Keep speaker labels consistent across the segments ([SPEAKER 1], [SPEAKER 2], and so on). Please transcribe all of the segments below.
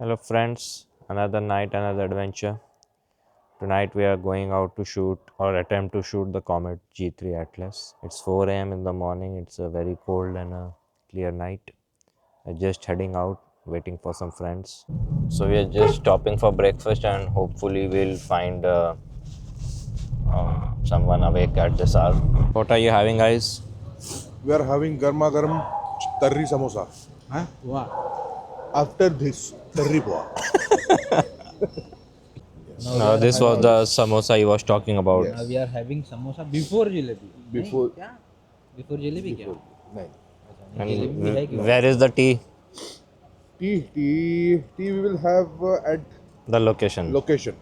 [SPEAKER 1] Hello friends, another night, another adventure. Tonight we are going out to shoot or attempt to shoot the Comet G3 Atlas. It's 4 a.m. in the morning, it's a very cold and a clear night. I'm just heading out, waiting for some friends. So we are just stopping for breakfast and hopefully we'll find someone awake at this hour. What are you having, guys?
[SPEAKER 2] We are having garma garam tarri samosa.
[SPEAKER 3] Huh? What?
[SPEAKER 2] After this, tarri poha.
[SPEAKER 3] Now we
[SPEAKER 1] No,
[SPEAKER 3] are
[SPEAKER 1] this was
[SPEAKER 3] having,
[SPEAKER 1] the samosa he was talking about.
[SPEAKER 3] now we are having samosa before jalebi.
[SPEAKER 2] Before,
[SPEAKER 3] नहीं, क्या? Before jalebi क्या?
[SPEAKER 2] no.
[SPEAKER 3] अच्छा, नहीं,
[SPEAKER 1] And
[SPEAKER 3] jalebi भी है कि
[SPEAKER 1] where is the tea?
[SPEAKER 2] Tea we will have at
[SPEAKER 1] The location.
[SPEAKER 2] location.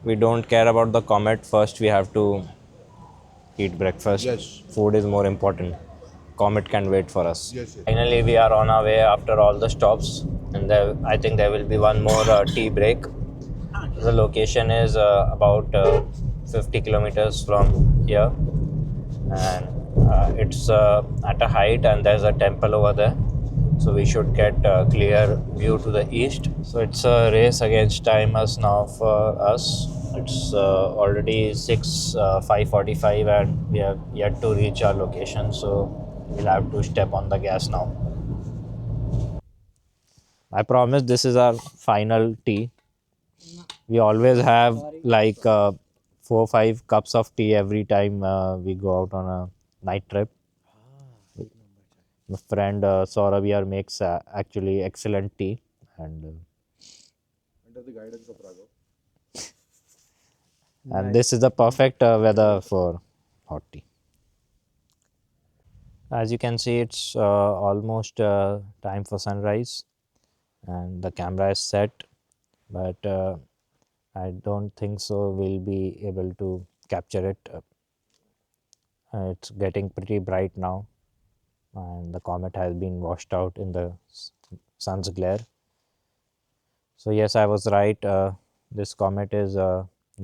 [SPEAKER 1] We don't care about the comet. First, we have to eat breakfast.
[SPEAKER 2] Yes.
[SPEAKER 1] Food is more important. Comet can wait for us.
[SPEAKER 2] Yes, yes.
[SPEAKER 1] Finally, we are on our way after all the stops, and I think there will be one more tea break. The location is about 50 kilometers from here, and it's at a height, and there's a temple over there. So we should get a clear view to the east. So it's a race against time as now for us. It's already 5:45 and we have yet to reach our location. So we'll have to step on the gas now. I promise this is our final tea. We always have like 4 5 cups of tea every time we go out on a night trip. My friend Saurabh here makes actually excellent tea, and
[SPEAKER 2] Under the guidance of Raghav.
[SPEAKER 1] this is the perfect weather for hot tea. As you can see, it's almost time for sunrise, and the camera is set, but I don't think so we'll be able to capture it. It's getting pretty bright now, and the comet has been washed out in the sun's glare. So yes, I was right. This comet is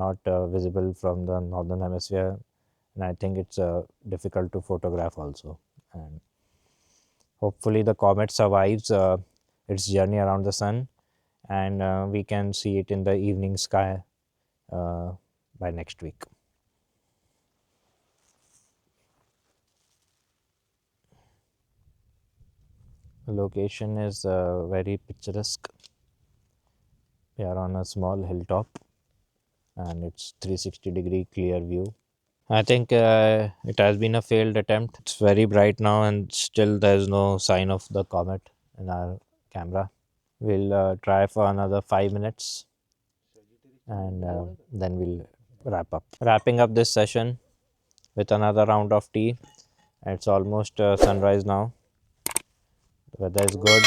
[SPEAKER 1] not visible from the northern hemisphere, and I think it's difficult to photograph also. And hopefully, the comet survives its journey around the sun, and we can see it in the evening sky uh, by next week. The location is very picturesque. We are on a small hilltop, and it's 360-degree clear view. I think it has been a failed attempt. It's very bright now, and still there's no sign of the comet in our camera. We'll try for another 5 minutes, and then we'll wrap up. Wrapping up this session with another round of tea. It's almost sunrise now. The weather is good.